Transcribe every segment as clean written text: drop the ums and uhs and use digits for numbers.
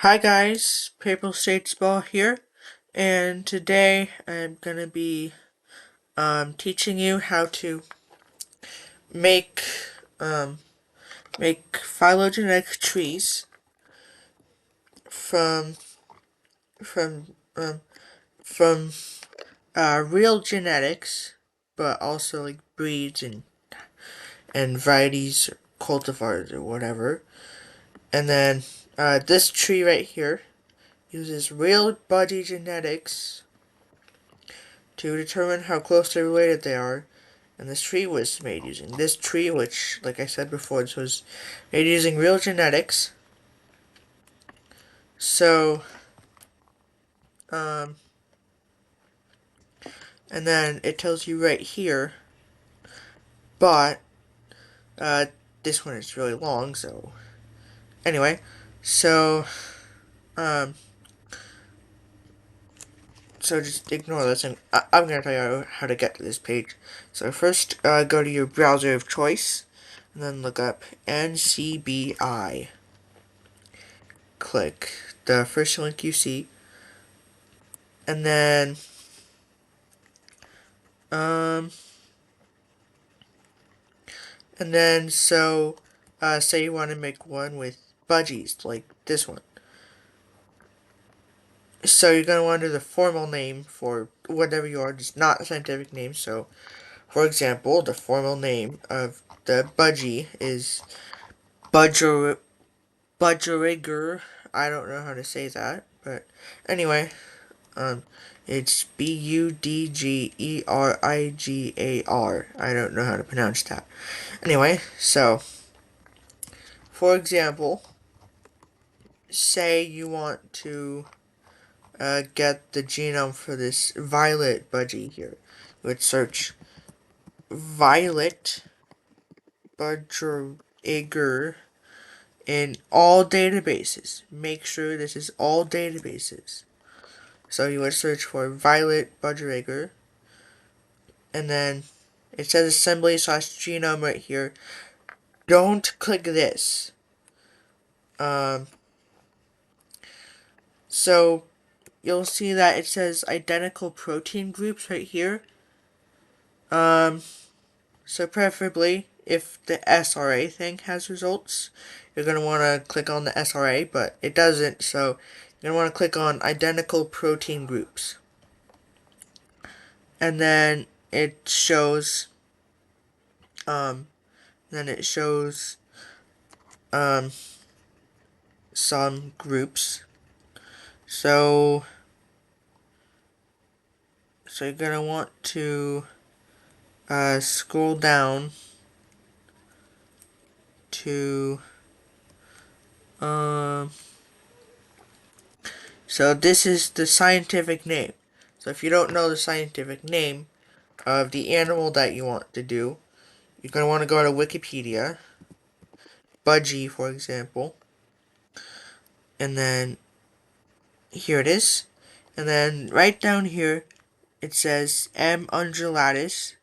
Hi guys, Paper States Ball here, and today I'm gonna be teaching you how to make um, make phylogenetic trees from from um, from real genetics, but also like breeds and varieties, cultivars or whatever. And then this tree right here uses real body genetics to determine how closely related they are. And this tree was made using this tree, which, like I said before, this was made using real genetics. So, um, and then it tells you right here, but, uh, this one is really long, so, anyway, so, um, so just ignore this, and I'm gonna tell you how to get to this page. So first, go to your browser of choice, and then look up NCBI. Click the first link you see, and then um say you want to make one with budgies like this one. So you're gonna want to do the formal name for whatever you are, just not a scientific name. So for example, the formal name of the budgie is budger budgeriger. I don't know how to say that, but anyway, Um, it's Budgerigar. I don't know how to pronounce that. Anyway, so, for example, say you want to get the genome for this violet budgie here. You would search violet budgerigar in all databases. Make sure this is all databases. So you would search for violet budgerigar, and then it says assembly slash genome right here. Don't click this. Um, so you'll see that it says identical protein groups right here. Um, so preferably if the SRA thing has results, you're going to want to click on the SRA, but it doesn't, so you're going to want to click on identical protein groups. And then it shows, um, then it shows, um, some groups. So you're gonna want to scroll down to um, so this is the scientific name. So if you don't know the scientific name of the animal that you want to do, you're gonna want to go to Wikipedia, budgie for example, and then here it is, and then right down here it says M. undulatus.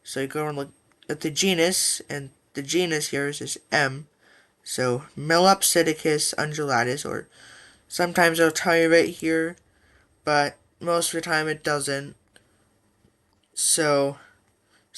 So you go and look at the genus, and the genus here is this M. So Melopsidicus undulatus, or sometimes it'll tell you right here, but most of the time it doesn't. So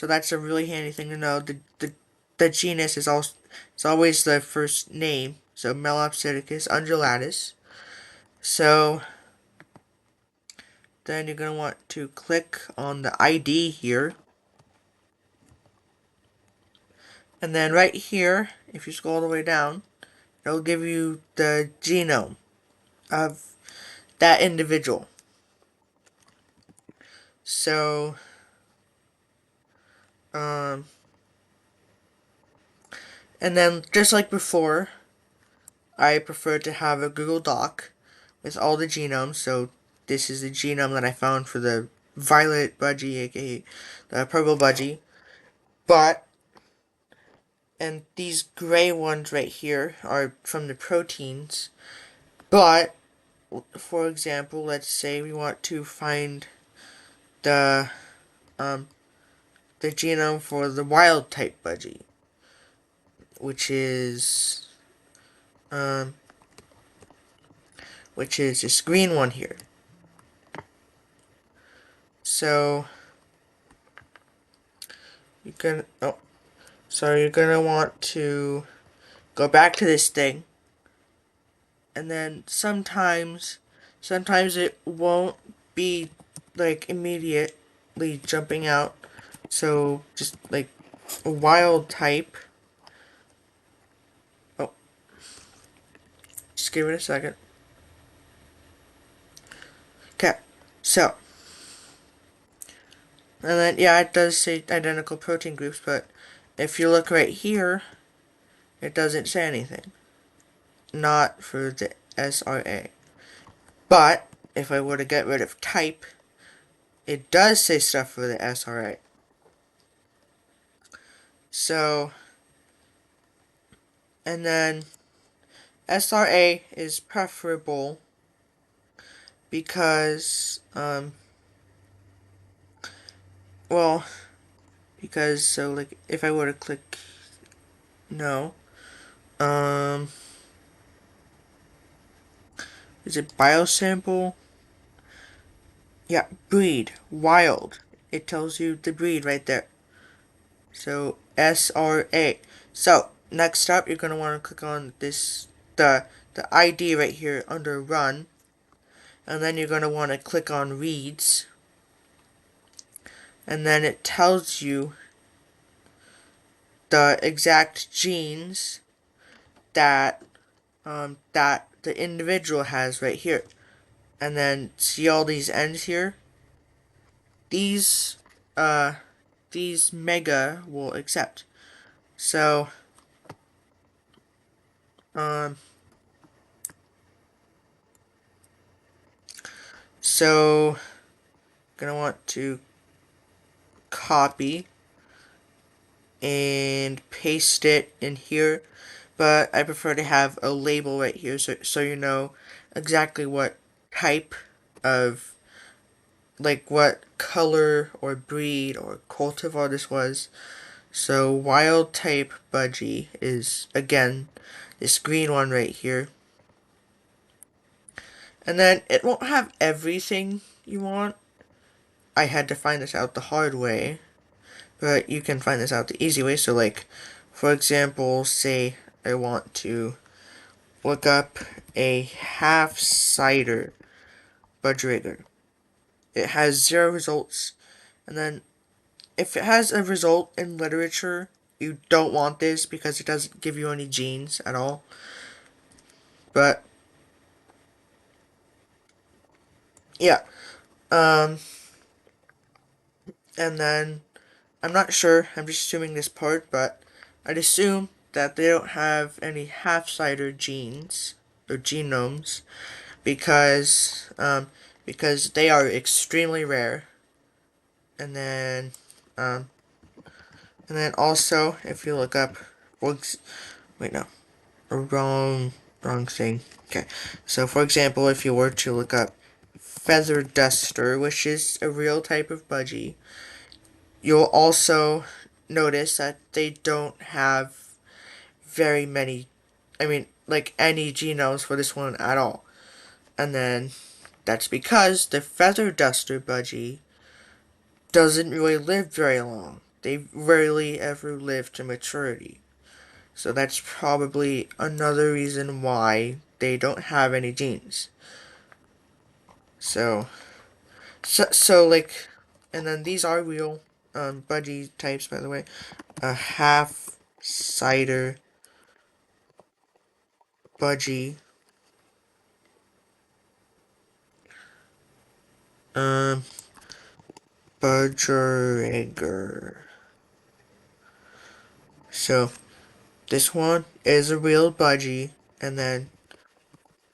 that's a really handy thing to know. The genus is also it's always the first name. So Melopsidicus undulatus. So then you're gonna want to click on the ID here. And then right here, if you scroll all the way down, it'll give you the genome of that individual. So, um, and then just like before, I prefer to have a Google Doc with all the genomes. So this is the genome that I found for the violet budgie, aka the purple budgie. But, and these gray ones right here are from the proteins. But, for example, let's say we want to find the um, the genome for the wild type budgie, which is um, which is this green one here. So you're gonna want to go back to this thing, and then sometimes it won't be like immediately jumping out. So just like a wild type. Oh, just give it a second. Okay, so and then yeah, it does say identical protein groups, but if you look right here, it doesn't say anything. Not for the SRA. But if I were to get rid of type, it does say stuff for the SRA. So, and then SRA is preferable because, well, because, so like, if I were to click no, um, is it biosample? Yeah, breed, wild. It tells you the breed right there. So, SRA. So, next up, you're going to want to click on this, the ID right here under run. And then you're going to want to click on reads. And then it tells you the exact genes that the individual has right here. And then see all these ends here? These uh these mega will accept. So um so gonna want to copy and paste it in here, but I prefer to have a label right here so you know exactly what type of, like what color or breed or cultivar this was. So wild type budgie is again this green one right here. And then it won't have everything you want. I had to find this out the hard way, but you can find this out the easy way. So like, for example, say I want to look up a half cider budgerigger. It has 0 results, and then if it has a result in literature, you don't want this because it doesn't give you any genes at all. But yeah, um, and then I'm not sure. I'm just assuming this part, but I'd assume that they don't have any half-cider genes or genomes because because they are extremely rare. And then um, and then also if you look up, wait no, wrong wrong thing. Okay, so for example, if you were to look up feather duster, which is a real type of budgie, you'll also notice that they don't have very many, I mean, like any genomes for this one at all. And then that's because the feather duster budgie doesn't really live very long. They rarely ever live to maturity. So that's probably another reason why they don't have any genes. So, so like, and then these are real budgie types, by the way. A half cider budgie. Um, Budgerigar. So this one is a real budgie, and then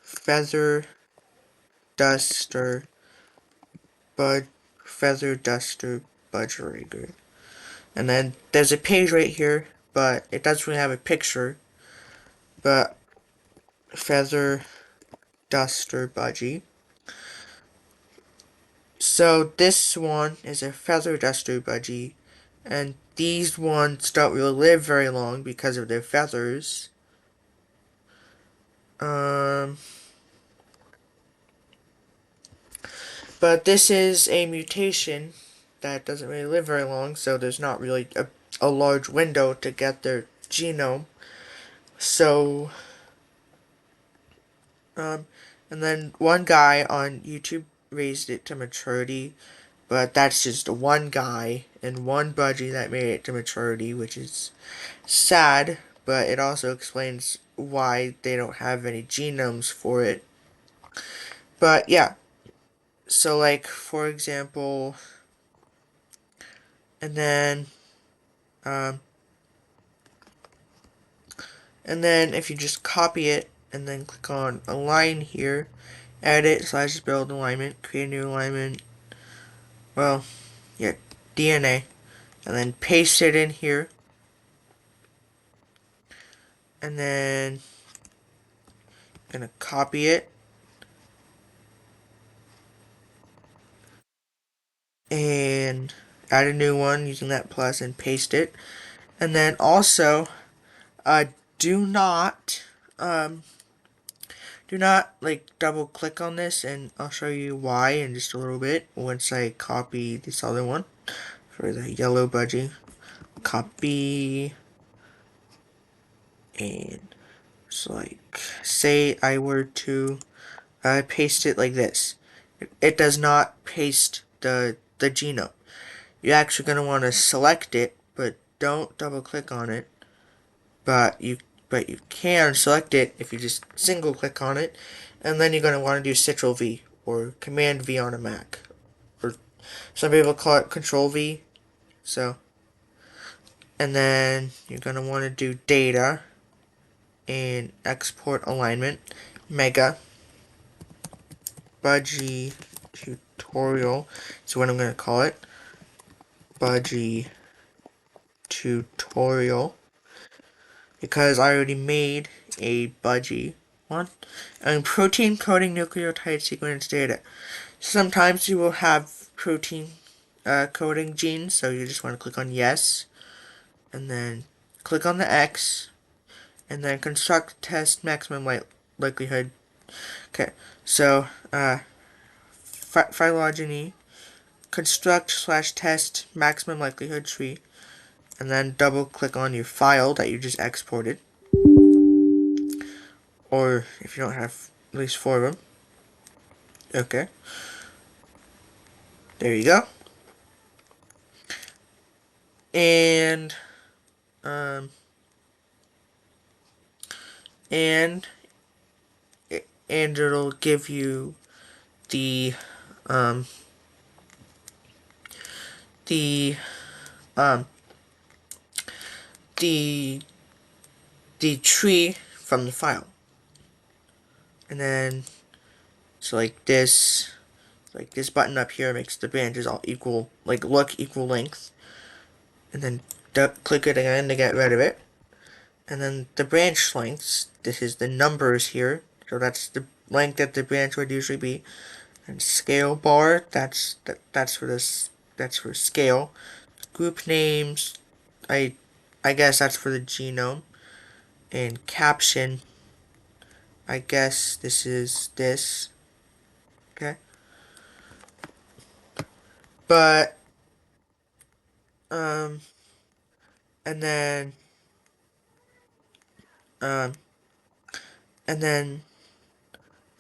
feather duster bud feather duster budgerigar. And then there's a page right here, but it doesn't really have a picture. But feather duster budgie. So this one is a feather duster budgie, and these ones don't really live very long because of their feathers. Um, But this is a mutation that doesn't really live very long, so there's not really a large window to get their genome. So, um, and then one guy on YouTube raised it to maturity, but that's just one guy and one budgie that made it to maturity, which is sad, but it also explains why they don't have any genomes for it. But yeah, so like for example, and then um, and then if you just copy it and then click on align here, edit slash build alignment, create a new alignment, well, yeah, DNA, and then paste it in here, and then I'm gonna copy it and add a new one using that plus and paste it, and then also uh, do not um, do not like double click on this, and I'll show you why in just a little bit once I copy this other one for the yellow budgie. Copy, and so like say I were to paste it like this, it does not paste the genome. You're actually going to want to select it, but don't double click on it. But you can select it if you just single click on it, and then you're going to want to do Ctrl V or Command V on a Mac, or some people call it Control V. So, and then you're going to want to do data and export alignment, mega budgie tutorial. So what I'm going to call it, budgie tutorial, because I already made a budgie one. And protein coding nucleotide sequence data. Sometimes you will have protein coding genes, so you just want to click on yes, and then click on the X, and then construct test maximum likelihood. Okay, so phylogeny, construct slash test maximum likelihood tree, and then double click on your file that you just exported, or if you don't have at least 4 of them. Okay, there you go. And um, and and it'll give you the um, the um, the the tree from the file, and then so like this button up here makes the branches all equal, like look equal length, and then click it again to get rid of it, and then the branch lengths. This is the numbers here, so that's the length that the branch would usually be. And scale bar, that's for this, that's for scale. Group names, I I guess that's for the genome. And caption, I guess this is this. Okay. But um and then um and then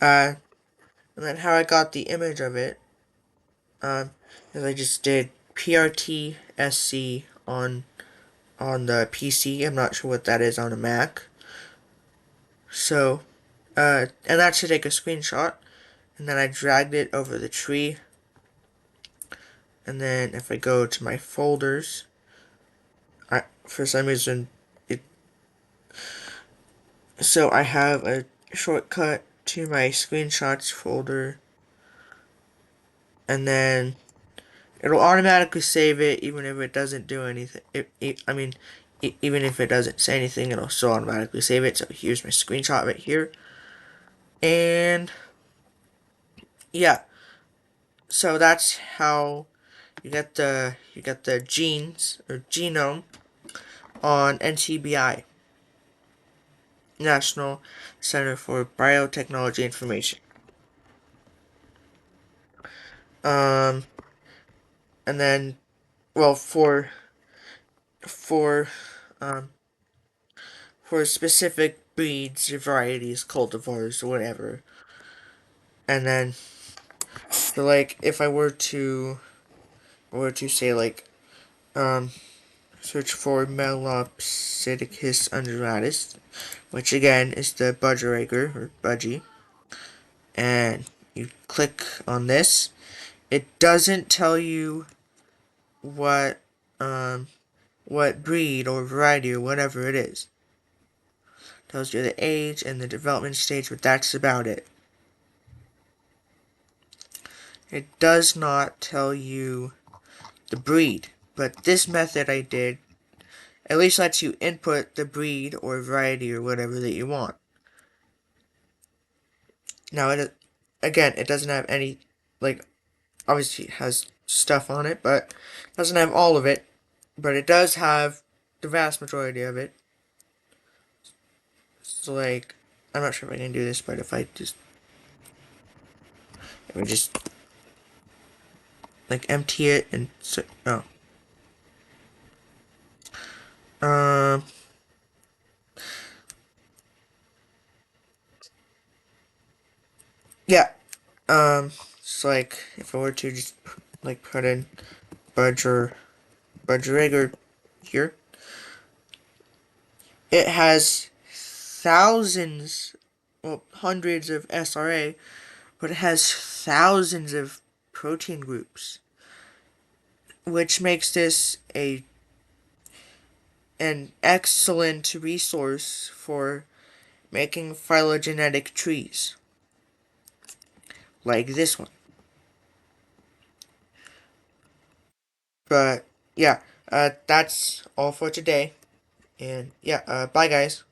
uh and then how I got the image of it is I just did PRTSC on the PC. I'm not sure what that is on a Mac. So and that should take a screenshot, and then I dragged it over the tree, and then if I go to my folders, for some reason it, so I have a shortcut to my screenshots folder, and then it'll automatically save it even if it doesn't do anything. I mean, even if it doesn't say anything, it'll still automatically save it. So here's my screenshot right here, and yeah, so that's how you get the genes or genome on NCBI, National Center for Biotechnology Information. Um, and then, well, for um, for specific breeds, varieties, cultivars, or whatever. And then, so like, if I were to say like, um, search for Melopsidicus undulatus, which again is the budgerigar or budgie, and you click on this, it doesn't tell you what um what breed or variety or whatever it is. It tells you the age and the development stage, but that's about it. It does not tell you the breed, but this method I did at least lets you input the breed or variety or whatever that you want. Now again, it doesn't have any, like, obviously it has stuff on it, but it doesn't have all of it, but it does have the vast majority of it. So like, I'm not sure if I can do this, but if I just, let me just like empty it and so, oh, um, yeah, it's like if I were to just like put in Budgerigar here, it has thousands, well, hundreds of SRA, but it has thousands of protein groups, which makes this an excellent resource for making phylogenetic trees, like this one. But yeah, that's all for today. And yeah, bye guys.